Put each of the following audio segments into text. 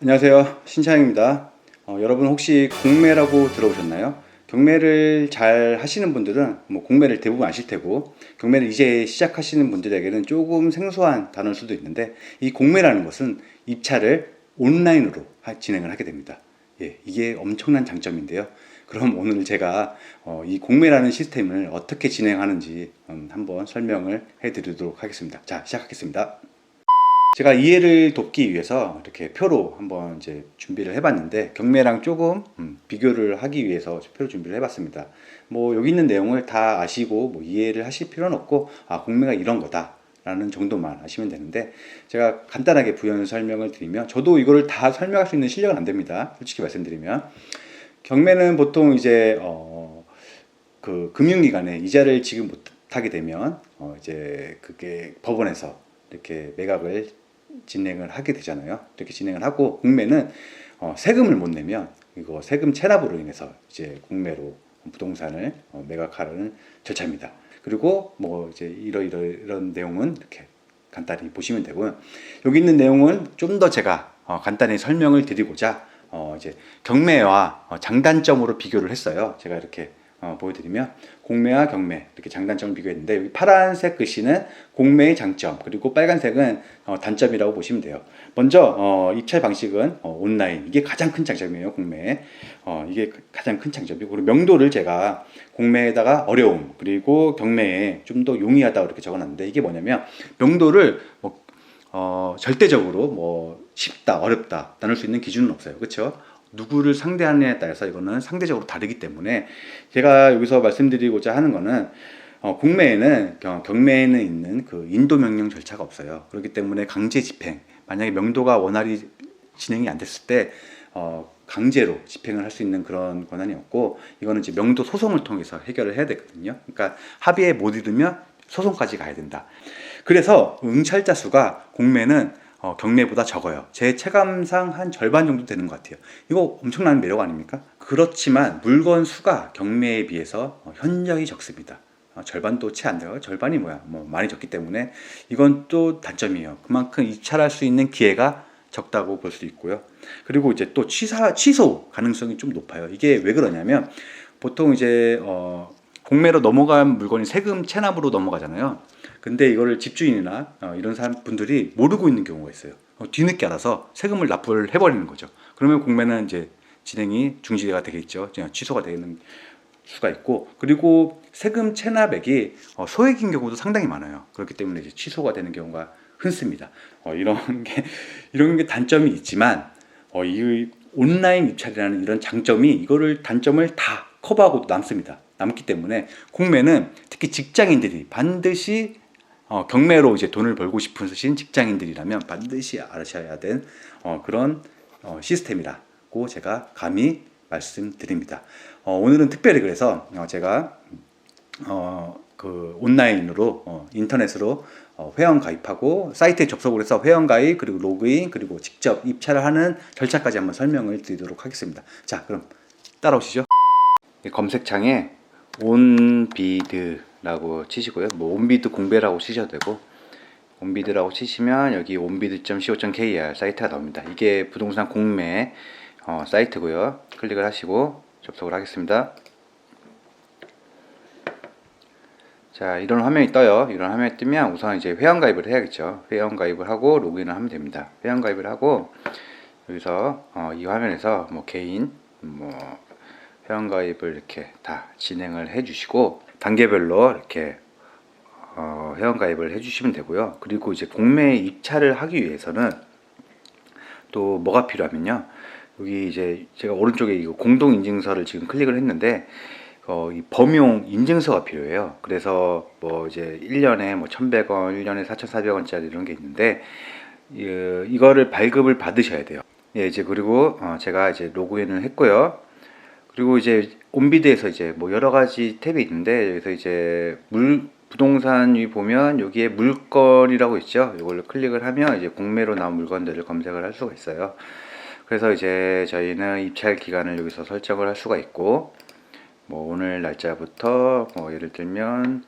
안녕하세요. 신차영입니다. 여러분 혹시 공매라고 들어보셨나요? 경매를 잘 하시는 분들은 공매를 대부분 아실 테고, 경매를 이제 시작하시는 분들에게는 조금 생소한 단어일 수도 있는데, 이 공매라는 것은 입차를 온라인으로 진행을 하게 됩니다. 예, 이게 엄청난 장점인데요. 그럼 오늘 제가 이 공매라는 시스템을 어떻게 진행하는지 한번 설명을 해드리도록 하겠습니다. 자, 시작하겠습니다. 제가 이해를 돕기 위해서 이렇게 표로 한번 이제 준비를 해봤는데, 경매랑 조금 비교를 하기 위해서 표를 준비를 해봤습니다. 여기 있는 내용을 다 아시고 이해를 하실 필요는 없고, 공매가 이런 거다 라는 정도만 아시면 되는데, 제가 간단하게 부연 설명을 드리면, 저도 이거를 다 설명할 수 있는 실력은 안 됩니다. 솔직히 말씀드리면, 경매는 보통 이제 그 금융기관에 이자를 지급 못하게 되면 이제 그게 법원에서 이렇게 매각을 진행을 하게 되잖아요. 이렇게 진행을 하고, 공매는 세금을 못 내면 이거 세금 체납으로 인해서 이제 공매로 부동산을 매각하는 절차입니다. 그리고 이제 이런 내용은 이렇게 간단히 보시면 되고요. 여기 있는 내용은 좀 더 제가 간단히 설명을 드리고자 이제 경매와 장단점으로 비교를 했어요. 제가 이렇게 보여드리면, 공매와 경매 이렇게 장단점을 비교했는데, 여기 파란색 글씨는 공매의 장점, 그리고 빨간색은 단점이라고 보시면 돼요. 먼저 입찰 방식은 온라인, 이게 가장 큰 장점이에요. 공매 이게 가장 큰 장점이고, 그리고 명도를 제가 공매에다가 어려움, 그리고 경매에 좀 더 용이하다 이렇게 적어놨는데, 이게 뭐냐면 명도를 절대적으로 쉽다 어렵다 나눌 수 있는 기준은 없어요. 그렇죠? 누구를 상대하느냐에 따라서 이거는 상대적으로 다르기 때문에, 제가 여기서 말씀드리고자 하는 거는, 공매에는 경매에는 있는 그 인도 명령 절차가 없어요. 그렇기 때문에 강제 집행, 만약에 명도가 원활히 진행이 안 됐을 때 강제로 집행을 할 수 있는 그런 권한이 없고, 이거는 이제 명도 소송을 통해서 해결을 해야 되거든요. 그러니까 합의에 못 이르면 소송까지 가야 된다. 그래서 응찰자 수가 공매는 경매보다 적어요. 제 체감상 한 절반 정도 되는 것 같아요. 이거 엄청난 매력 아닙니까? 그렇지만 물건 수가 경매에 비해서 현저히 적습니다. 절반도 채 안 돼요. 절반이 뭐야? 많이 적기 때문에 이건 또 단점이에요. 그만큼 입찰할 수 있는 기회가 적다고 볼 수 있고요. 그리고 이제 또 취소 가능성이 좀 높아요. 이게 왜 그러냐면, 보통 이제 공매로 넘어간 물건이 세금 체납으로 넘어가잖아요. 근데 이거를 집주인이나 이런 분들이 모르고 있는 경우가 있어요. 뒤늦게 알아서 세금을 납부를 해버리는 거죠. 그러면 공매는 이제 진행이 중지가 되겠죠. 취소가 되는 수가 있고, 그리고 세금 체납액이 소액인 경우도 상당히 많아요. 그렇기 때문에 이제 취소가 되는 경우가 흔습니다. 이런 게 단점이 있지만, 이 온라인 입찰이라는 이런 장점이 이거를 단점을 다 커버하고 남습니다. 남기 때문에 공매는 특히 직장인들이 반드시 경매로 이제 돈을 벌고 싶으신 직장인들이라면 반드시 아셔야 된 그런 시스템이라고 제가 감히 말씀드립니다. 오늘은 특별히 그래서 제가 그 온라인으로 인터넷으로 회원 가입하고 사이트에 접속을 해서 회원 가입, 그리고 로그인, 그리고 직접 입찰을 하는 절차까지 한번 설명을 드리도록 하겠습니다. 자, 그럼 따라오시죠. 검색창에 온비드라고 치시고요. 온비드 공배라고 치셔도 되고, 온비드라고 치시면 여기 onbid.co.kr 사이트가 나옵니다. 이게 부동산 공매 사이트고요. 클릭을 하시고 접속을 하겠습니다. 자, 이런 화면이 떠요. 이런 화면이 뜨면 우선 이제 회원 가입을 해야겠죠. 회원 가입을 하고 로그인을 하면 됩니다. 회원 가입을 하고 여기서 이 화면에서 개인 회원 가입을 이렇게 다 진행을 해 주시고, 단계별로 이렇게 회원 가입을 해 주시면 되고요. 그리고 이제 공매 입찰을 하기 위해서는 또 뭐가 필요하면요, 여기 이제 제가 오른쪽에 이거 공동 인증서를 지금 클릭을 했는데, 이 범용 인증서가 필요해요. 그래서 이제 1년에 1,100원, 1년에 4,400원짜리 이런 게 있는데, 이거를 발급을 받으셔야 돼요. 예, 이제 그리고 제가 이제 로그인을 했고요. 그리고 이제 온비드에서 이제 여러 가지 탭이 있는데, 여기서 이제 부동산이 보면 여기에 물건이라고 있죠. 이걸로 클릭을 하면 이제 공매로 나온 물건들을 검색을 할 수가 있어요. 그래서 이제 저희는 입찰 기간을 여기서 설정을 할 수가 있고, 오늘 날짜부터 예를 들면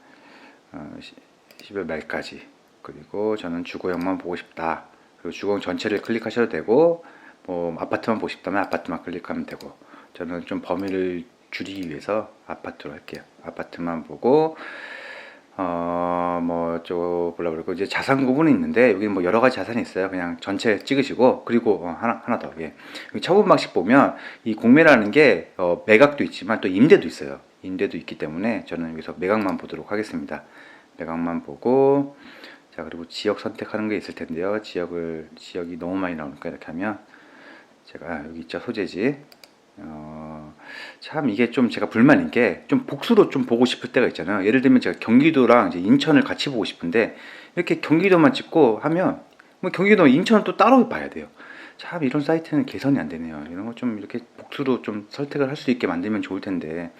10월 말까지, 그리고 저는 주거형만 보고 싶다. 그리고 주거형 전체를 클릭하셔도 되고, 뭐 아파트만 보고 싶다면 아파트만 클릭하면 되고, 저는 좀 범위를 줄이기 위해서 아파트로 할게요. 아파트만 보고 뭐 보려고 그러고, 이제 자산 구분이 있는데 여기 뭐 여러 가지 자산이 있어요. 그냥 전체 찍으시고, 그리고 하나 더, 예. 여기 처분 방식 보면 이 공매라는 게 매각도 있지만 또 임대도 있어요. 임대도 있기 때문에 저는 여기서 매각만 보도록 하겠습니다. 매각만 보고, 자, 그리고 지역 선택하는 게 있을 텐데요. 지역이 너무 많이 나오니까 이렇게 하면, 제가 여기 있죠, 소재지. 참 이게 좀 제가 불만인 게, 좀 복수로 좀 보고 싶을 때가 있잖아요. 예를 들면 제가 경기도랑 이제 인천을 같이 보고 싶은데, 이렇게 경기도만 찍고 하면 뭐 경기도 인천은 또 따로 봐야 돼요. 참 이런 사이트는 개선이 안 되네요. 이런 거 좀 이렇게 복수로 좀 선택을 할 수 있게 만들면 좋을 텐데.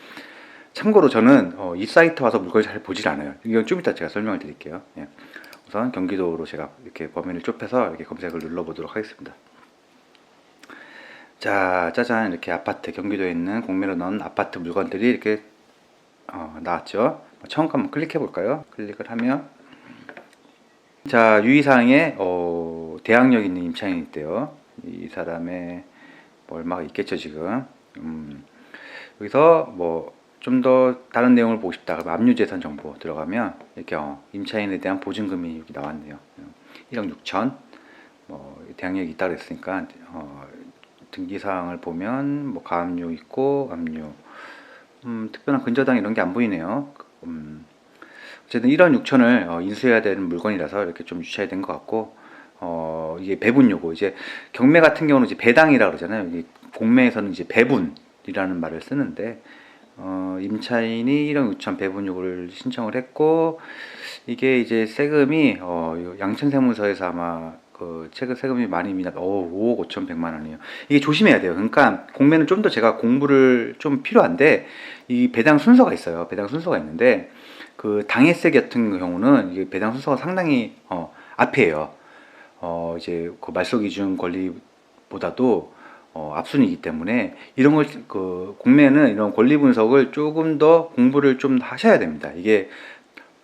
참고로 저는 이 사이트 와서 물건을 잘 보질 않아요. 이건 좀 이따 제가 설명을 드릴게요. 예. 우선 경기도로 제가 이렇게 범위를 좁혀서 이렇게 검색을 눌러보도록 하겠습니다. 자, 짜잔, 이렇게 아파트, 경기도에 있는 공매로 넣은 아파트 물건들이 이렇게 나왔죠. 처음 거 한번 클릭해 볼까요? 클릭을 하면, 자, 유의사항에 대항력 있는 임차인이 있대요. 이 사람의 뭐 얼마가 있겠죠 지금. 여기서 뭐 좀 더 다른 내용을 보고 싶다 그러면 압류재산 정보 들어가면 이렇게 임차인에 대한 보증금이 여기 나왔네요. 1억 6천. 뭐 대항력이 있다 그랬으니까 등기사항을 보면 뭐 가압류 있고 압류, 특별한 근저당 이런 게 안 보이네요. 어쨌든 1억 6천을 인수해야 되는 물건이라서 이렇게 좀 유찰이 된 것 같고, 이게 배분 요구, 이제 경매 같은 경우는 이제 배당이라 그러잖아요. 이게 공매에서는 이제 배분이라는 말을 쓰는데, 임차인이 1억 6천 배분 요구를 신청을 했고, 이게 이제 세금이 양천세무서에서 아마 그 최근 세금이 많이 미납, 5억 5천 100만 원이에요. 이게 조심해야 돼요. 그러니까 공매는 좀 더 제가 공부를 좀 필요한데, 이 배당 순서가 있어요. 배당 순서가 있는데, 그 당해세 같은 경우는 이게 배당 순서가 상당히 앞이에요. 이제 그 말소 기준 권리보다도 앞순이기 때문에, 이런 걸 그 공매는 이런 권리 분석을 조금 더 공부를 좀 하셔야 됩니다. 이게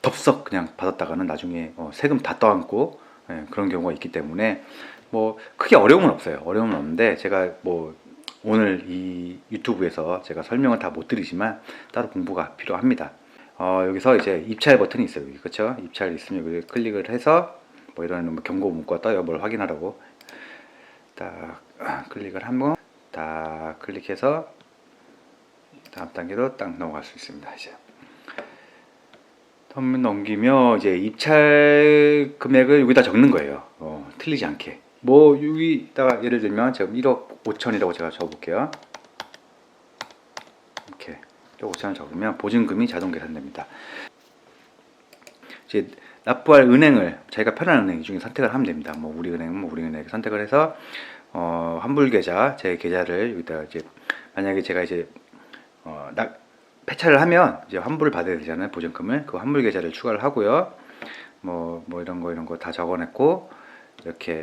덥석 그냥 받았다가는 나중에 세금 다 떠안고, 그런 경우가 있기 때문에 뭐 크게 어려움은 없어요. 어려움은 없는데, 제가 뭐 오늘 이 유튜브에서 제가 설명을 다 못 드리지만 따로 공부가 필요합니다. 여기서 이제 입찰 버튼이 있어요. 여기, 그렇죠? 입찰 있으면 여기 클릭을 해서 뭐 이런 뭐 경고 문구가 떠요. 뭘 확인하라고. 딱 클릭을 하면 딱 클릭해서 다음 단계로 딱 넘어갈 수 있습니다. 이제 텀 넘기며 이제 입찰 금액을 여기다 적는 거예요. 틀리지 않게. 뭐 여기다가 예를 들면 지금 1억 5천이라고 제가 적어볼게요. 이렇게 1억 5천을 적으면 보증금이 자동 계산됩니다. 이제 납부할 은행을 자기가 편한 은행 중에 선택을 하면 됩니다. 뭐 우리은행, 뭐 우리은행 선택을 해서 환불 계좌, 제 계좌를 여기다 이제, 만약에 제가 이제 폐차를 하면 이제 환불을 받아야 되잖아요. 보증금을. 그 환불 계좌를 추가를 하고요. 뭐 이런 거 다 적어냈고, 이렇게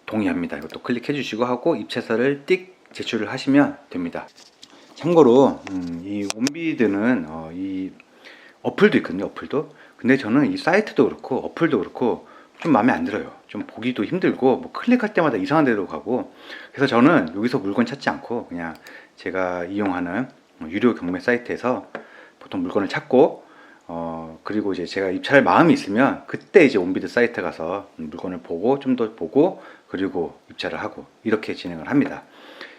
동의합니다. 이것도 클릭해 주시고 하고 입찰서를 띡 제출을 하시면 됩니다. 참고로 이 온비드는 이 어플도 있거든요. 어플도. 근데 저는 이 사이트도 그렇고 어플도 그렇고 좀 마음에 안 들어요. 좀 보기도 힘들고 뭐 클릭할 때마다 이상한 데로 가고, 그래서 저는 여기서 물건 찾지 않고 그냥 제가 이용하는 유료 경매 사이트에서 보통 물건을 찾고, 그리고 이제 제가 입찰할 마음이 있으면 그때 이제 온비드 사이트 가서 물건을 보고 좀 더 보고, 그리고 입찰을 하고 이렇게 진행을 합니다.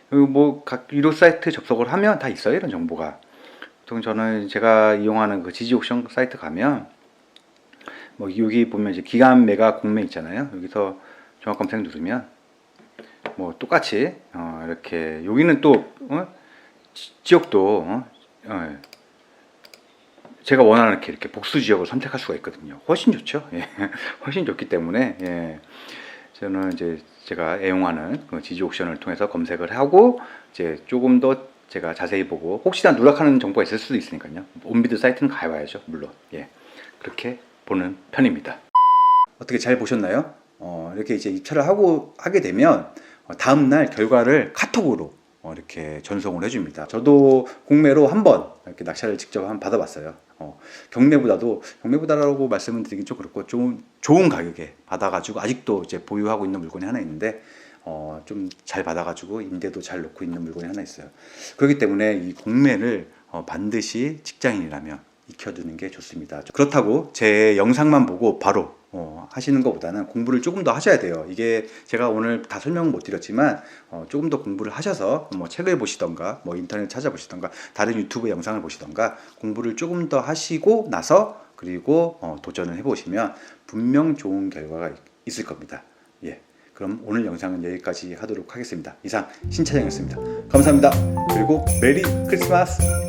그리고 뭐 각 유료 사이트 접속을 하면 다 있어요. 이런 정보가. 보통 저는 제가 이용하는 그 지지옥션 사이트 가면 뭐 여기 보면 이제 기간 매각 공매 있잖아요. 여기서 종합 검색 누르면 뭐 똑같이 이렇게, 여기는 또 지역도 제가 원하는 이렇게 복수 지역을 선택할 수가 있거든요. 훨씬 좋죠. 예. 훨씬 좋기 때문에, 예. 저는 이제 제가 애용하는 그 지지옥션을 통해서 검색을 하고 이제 조금 더 제가 자세히 보고, 혹시나 누락하는 정보가 있을 수도 있으니까요. 온비드 사이트는 가봐야죠, 물론. 예. 그렇게 보는 편입니다. 어떻게 잘 보셨나요? 이렇게 이제 입찰을 하게 되면 다음날 결과를 카톡으로 이렇게 전송을 해줍니다. 저도 공매로 한번 이렇게 낙찰을 직접 한번 받아봤어요. 경매보다라고 말씀을 드리긴 좀 그렇고, 좀 좋은 가격에 받아가지고 아직도 이제 보유하고 있는 물건이 하나 있는데, 좀 잘 받아가지고 임대도 잘 놓고 있는 물건이 하나 있어요. 그렇기 때문에 이 공매를 반드시 직장인이라면 익혀두는 게 좋습니다. 그렇다고 제 영상만 보고 바로 하시는 것보다는 공부를 조금 더 하셔야 돼요. 이게 제가 오늘 다 설명은 못 드렸지만 조금 더 공부를 하셔서 뭐 책을 보시던가 뭐 인터넷 찾아보시던가 다른 유튜브 영상을 보시던가 공부를 조금 더 하시고 나서 그리고 도전을 해보시면 분명 좋은 결과가 있을 겁니다. 예. 그럼 오늘 영상은 여기까지 하도록 하겠습니다. 이상 신차장이었습니다. 감사합니다. 그리고 메리 크리스마스!